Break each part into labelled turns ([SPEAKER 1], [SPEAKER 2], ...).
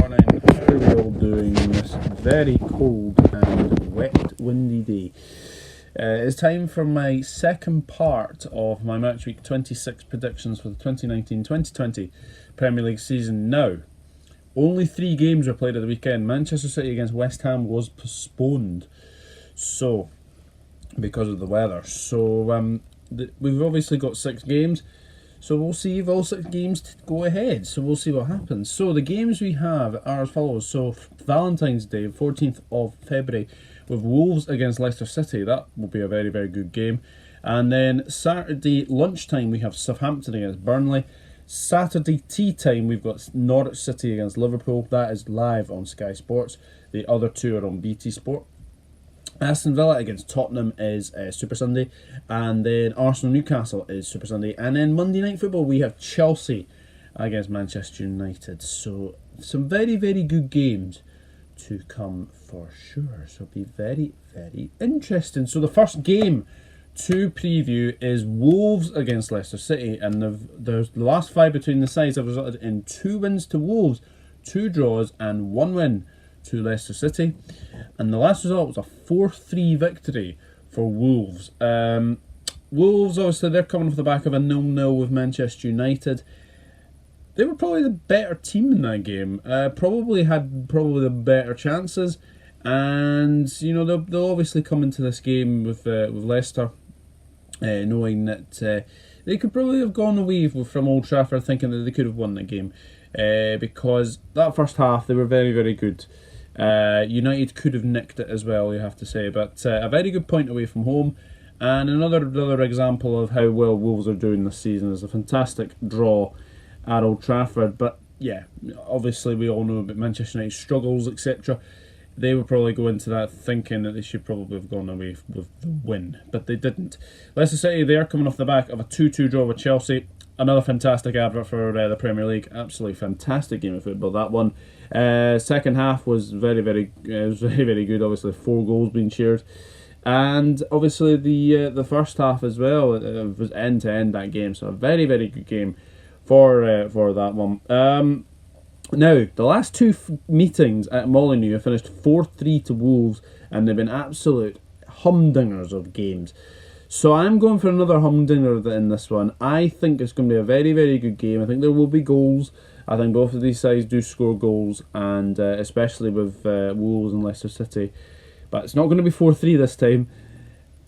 [SPEAKER 1] morning. How are we all doing this very cold and wet, windy day? It's time for my second part of my Matchweek 26 predictions for the 2019-2020 Premier League season. Now, only 3 games were played at the weekend. Manchester City against West Ham was postponed, so because of the weather. So we've obviously got 6 games. So we'll see if all 6 games go ahead. So we'll see what happens. So the games we have are as follows. So Valentine's Day, 14th of February, with Wolves against Leicester City. That will be a very, very good game. And then Saturday lunchtime, we have Southampton against Burnley. Saturday tea time, we've got Norwich City against Liverpool. That is live on Sky Sports. The other 2 are on BT Sport. Aston Villa against Tottenham is Super Sunday, and then Arsenal Newcastle is Super Sunday, and then Monday Night Football we have Chelsea against Manchester United. So some very, very good games to come for sure. So it'll be very, very interesting. So the first game to preview is Wolves against Leicester City, and the last 5 between the sides have resulted in 2 wins to Wolves, 2 draws, and 1 win to Leicester City, and the last result was a 4-3 victory for Wolves. Wolves, obviously, they're coming off the back of a 0-0 with Manchester United. They were probably the better team in that game. Probably had the better chances, and you know they'll obviously come into this game with Leicester, knowing that they could probably have gone away from Old Trafford thinking that they could have won the game, because that first half they were very, very good. United could have nicked it as well, you have to say, but a very good point away from home, and another example of how well Wolves are doing this season is a fantastic draw at Old Trafford. But yeah, obviously we all know about Manchester United's struggles, etc. They would probably go into that thinking that they should probably have gone away with the win, but they didn't. Leicester City, they are coming off the back of a 2-2 draw with Chelsea. Another fantastic advert for the Premier League. Absolutely fantastic game of football, that one. Second half was very, very good. Obviously, 4 goals being shared, and obviously the first half as well. It was end to end, that game. So a very, very good game for that one. Now the last 2 meetings at Molineux have finished 4-3 to Wolves, and they've been absolute humdingers of games. So I'm going for another humdinger in this one. I think it's going to be a very, very good game. I think there will be goals. I think both of these sides do score goals, and especially with Wolves and Leicester City. But it's not going to be 4-3 this time,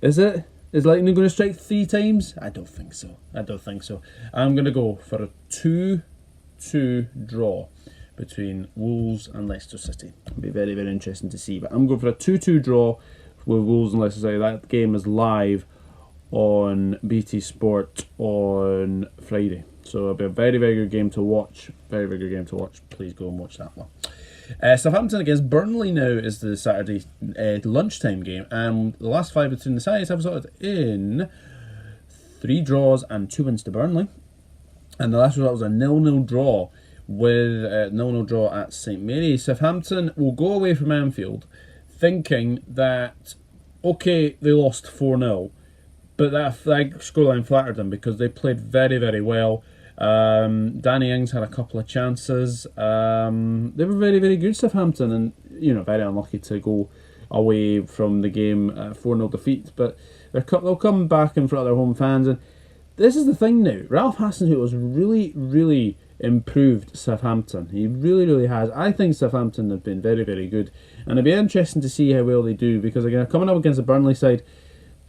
[SPEAKER 1] is it? Is Lightning going to strike 3 times? I don't think so. I'm going to go for a 2-2 draw between Wolves and Leicester City. It'll be very, very interesting to see. But I'm going for a 2-2 draw with Wolves and Leicester City. That game is live on BT Sport on Friday. So it'll be a very, very good game to watch. Very, very good game to watch. Please go and watch that one. Southampton against Burnley now is the Saturday lunchtime game. And the last 5 between the sides have resulted in 3 draws and 2 wins to Burnley. And the last result was a 0-0 draw with 0-0 draw at St Mary's. Southampton will go away from Anfield thinking that, okay, they lost 4-0. But that scoreline flattered them because they played very, very well. Danny Ings had a couple of chances. They were very, very good, Southampton, and very unlucky to go away from the game 4-0 defeat. But they'll come back in front of their home fans. And this is the thing now. Ralph Hasenhüttl has really, really improved Southampton. He really, really has. I think Southampton have been very, very good, and it'll be interesting to see how well they do, because again, coming up against the Burnley side,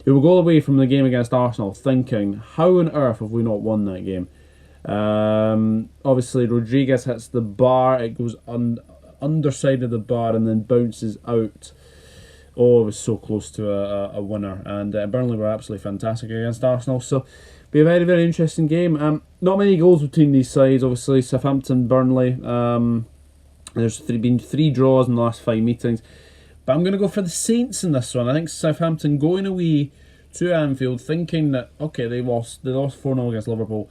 [SPEAKER 1] who will go away from the game against Arsenal thinking, how on earth have we not won that game? Obviously, Rodriguez hits the bar, it goes underside of the bar and then bounces out. Oh, it was so close to a winner. And Burnley were absolutely fantastic against Arsenal. So, be a very, very interesting game. Not many goals between these sides, obviously. Southampton, Burnley. There's been 3 draws in the last 5 meetings. But I'm going to go for the Saints in this one. I think Southampton going away to Anfield thinking that, okay, they lost 4-0 against Liverpool,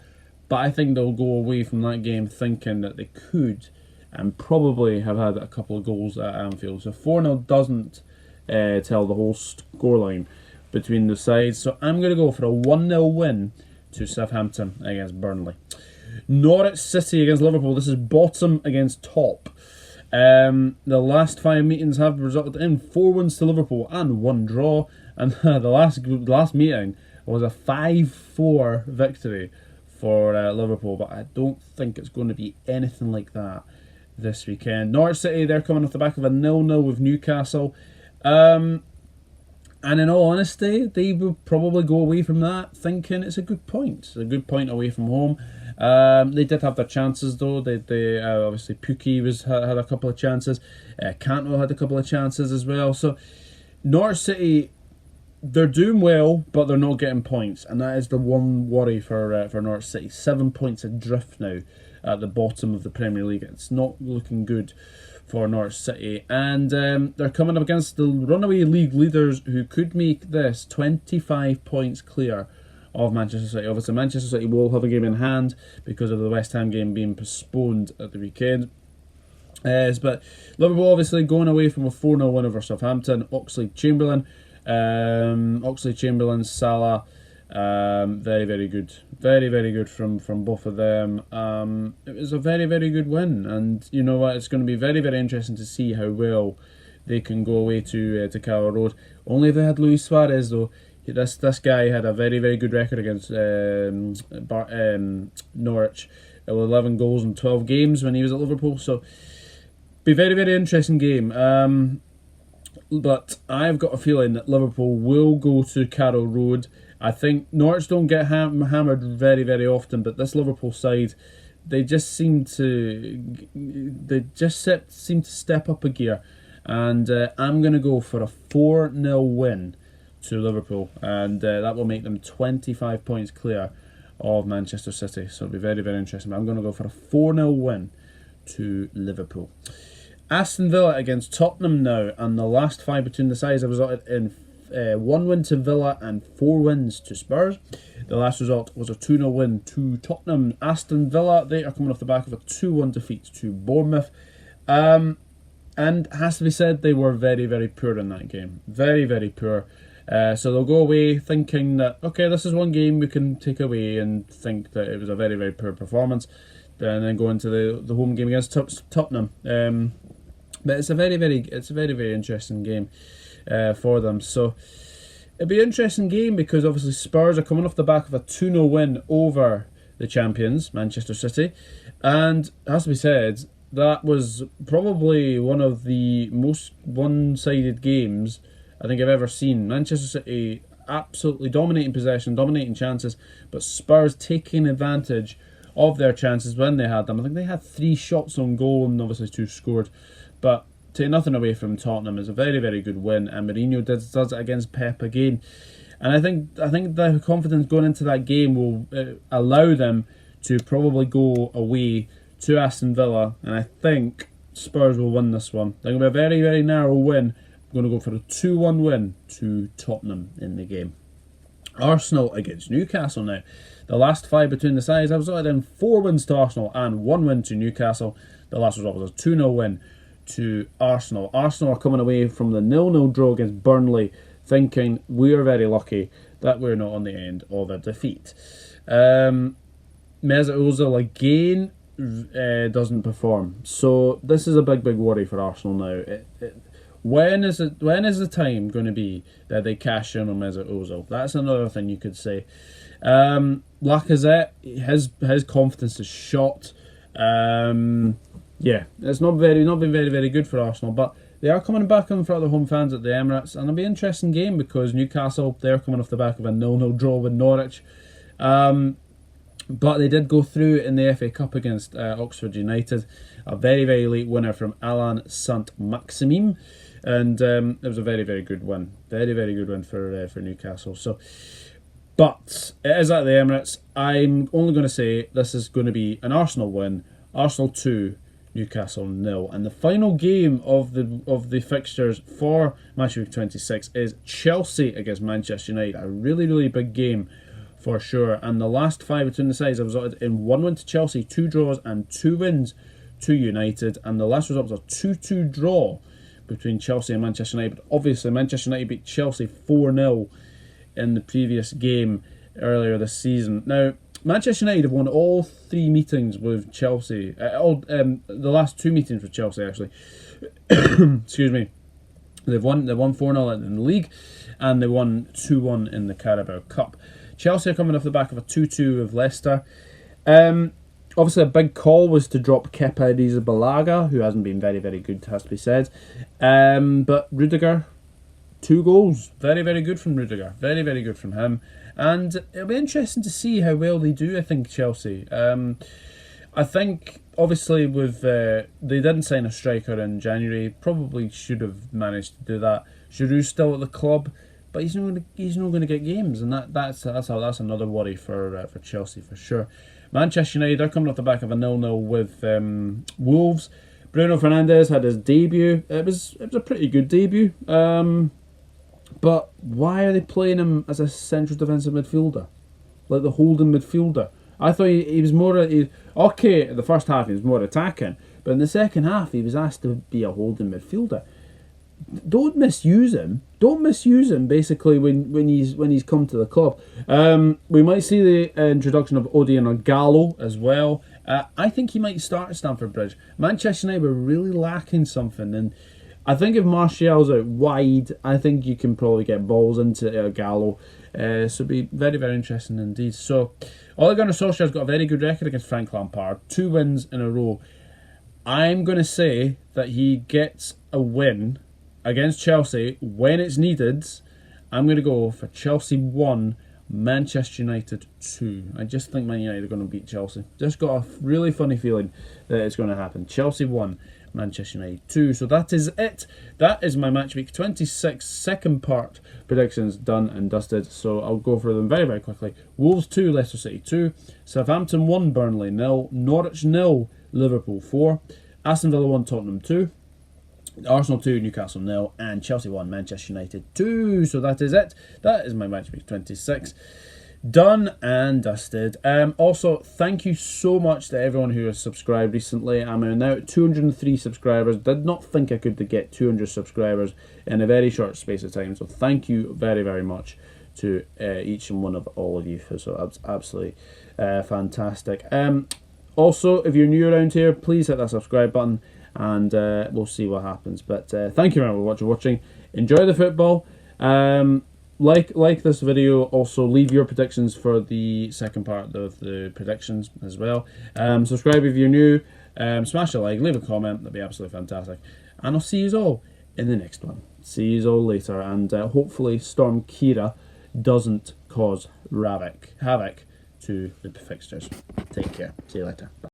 [SPEAKER 1] but I think they'll go away from that game thinking that they could and probably have had a couple of goals at Anfield. So 4-0 doesn't tell the whole scoreline between the sides. So I'm going to go for a 1-0 win to Southampton against Burnley. Norwich City against Liverpool. This is bottom against top. The last 5 meetings have resulted in 4 wins to Liverpool and 1 draw, and the last meeting was a 5-4 victory for Liverpool, but I don't think it's going to be anything like that this weekend. Norwich City, they're coming off the back of a 0-0 with Newcastle. And in all honesty, they will probably go away from that thinking it's a good point. It's a good point away from home. They did have their chances though. They obviously Pukki had a couple of chances. Cantwell had a couple of chances as well. So Norwich City, they're doing well, but they're not getting points, and that is the one worry for Norwich City. 7 points adrift now at the bottom of the Premier League. It's not looking good for Norwich City, and they're coming up against the runaway league leaders, who could make this 25 points clear of Manchester City. Obviously, Manchester City will have a game in hand because of the West Ham game being postponed at the weekend. But Liverpool obviously going away from a 4-0 win over Southampton. Oxlade-Chamberlain, Salah, very, very good. Very, very good from both of them. It was a very, very good win, and you know what? It's going to be very, very interesting to see how well they can go away to Carrow Road. Only if they had Luis Suarez though. This guy had a very, very good record against Norwich. 11 goals in 12 games when he was at Liverpool. So be very, very interesting game. But I've got a feeling that Liverpool will go to Carrow Road. I think Norwich don't get hammered very, very often, but this Liverpool side, they just seem to step up a gear, and I'm going to go for a 4-0 win to Liverpool, and that will make them 25 points clear of Manchester City. So it'll be very, very interesting. But I'm going to go for a 4-0 win to Liverpool. Aston Villa against Tottenham now, and the last 5 between the sides have resulted in 1 win to Villa and 4 wins to Spurs. The last result was a 2-0 win to Tottenham. Aston Villa, they are coming off the back of a 2-1 defeat to Bournemouth. And it has to be said, they were very, very poor in that game. Very, very poor. So they'll go away thinking that, okay, this is one game we can take away and think that it was a very, very poor performance. And then go into the home game against Tottenham. But it's a very, very interesting game for them. So it'll be an interesting game because obviously Spurs are coming off the back of a 2-0 win over the champions, Manchester City. And it has to be said, that was probably one of the most one-sided games I think I've ever seen. Manchester City absolutely dominating possession, dominating chances, but Spurs taking advantage of their chances when they had them. I think they had 3 shots on goal and obviously 2 scored. But take nothing away from Tottenham, is a very, very good win, and Mourinho does it against Pep again. And I think the confidence going into that game will allow them to probably go away to Aston Villa, and I think Spurs will win this one. They're going to be a very, very narrow win. I'm going to go for a 2-1 win to Tottenham in the game. Arsenal against Newcastle now. The last 5 between the sides have resulted in 4 wins to Arsenal and 1 win to Newcastle. The last result was a 2-0 win to Arsenal. Arsenal are coming away from the 0-0 draw against Burnley thinking we are very lucky that we're not on the end of a defeat. Mesut Ozil again doesn't perform. So this is a big, big worry for Arsenal now. When is the time going to be that they cash in on Mesut Ozil? That's another thing you could say. Lacazette, his confidence is shot. Yeah, it's not been very, very good for Arsenal, but they are coming back in front of their home fans at the Emirates, and it'll be an interesting game because Newcastle, they're coming off the back of a 0-0 draw with Norwich. But they did go through in the FA Cup against Oxford United, a very, very late winner from Alain Saint-Maximin, and it was a very, very good win. Very, very good win for Newcastle. So, but it is at the Emirates. I'm only going to say this is going to be an Arsenal win. Arsenal 2, Newcastle 0. And the final game of the fixtures for Matchweek 26 is Chelsea against Manchester United. A really, really big game for sure. And the last 5 between the sides have resulted in 1 win to Chelsea, 2 draws and 2 wins to United. And the last result was a 2-2 draw between Chelsea and Manchester United. But obviously Manchester United beat Chelsea 4-0 in the previous game earlier this season. Now, Manchester United have won all 3 meetings with Chelsea. The last 2 meetings with Chelsea, actually. Excuse me. They've won 4-0 in the league, and they won 2-1 in the Carabao Cup. Chelsea are coming off the back of a 2-2 with Leicester. Obviously, a big call was to drop Kepa Arrizabalaga, who hasn't been very, very good, has to be said. But Rudiger, 2 goals. Very, very good from Rudiger. Very, very good from him. And it'll be interesting to see how well they do, I think, Chelsea. I think, obviously, with they didn't sign a striker in January. Probably should have managed to do that. Giroud's still at the club, but he's not going to get games, and that's another worry for Chelsea for sure. Manchester United are coming off the back of a 0-0 with Wolves. Bruno Fernandes had his debut. It was a pretty good debut. But why are they playing him as a central defensive midfielder, like the holding midfielder? I thought he was more. Okay, in the first half he was more attacking, but in the second half he was asked to be a holding midfielder. Don't misuse him. Don't misuse him. Basically, when he's come to the club, we might see the introduction of Odion Gallo as well. I think he might start at Stamford Bridge. Manchester United were really lacking something, and I think if Martial's out wide, I think you can probably get balls into Gallo. So it'll be very, very interesting indeed. So, Ole Gunnar Solskjaer's got a very good record against Frank Lampard. 2 wins in a row. I'm going to say that he gets a win against Chelsea when it's needed. I'm going to go for Chelsea 1, Manchester United 2. I just think Man United are going to beat Chelsea. Just got a really funny feeling that it's going to happen. Chelsea 1, Manchester United 2. So that is it. That is my Matchweek 26 second part predictions done and dusted. So I'll go for them very, very quickly. Wolves 2, Leicester City 2. Southampton 1, Burnley 0. Norwich 0, Liverpool 4. Aston Villa 1, Tottenham 2. Arsenal 2, Newcastle 0, and Chelsea 1, Manchester United 2. So that is it. That is my Matchweek 26. Done and dusted. Also, thank you so much to everyone who has subscribed recently. I'm now at 203 subscribers. Did not think I could get 200 subscribers in a very short space of time. So thank you very, very much to each and one of all of you. So that's absolutely fantastic. Also, if you're new around here, please hit that subscribe button, and we'll see what happens. But thank you very much for watching. Enjoy the football. Like this video. Also, leave your predictions for the second part of the predictions as well. Subscribe if you're new. Smash a like, leave a comment. That'd be absolutely fantastic. And I'll see you all in the next one. See you all later. And hopefully Storm Kira doesn't cause havoc to the fixtures. Take care. See you later.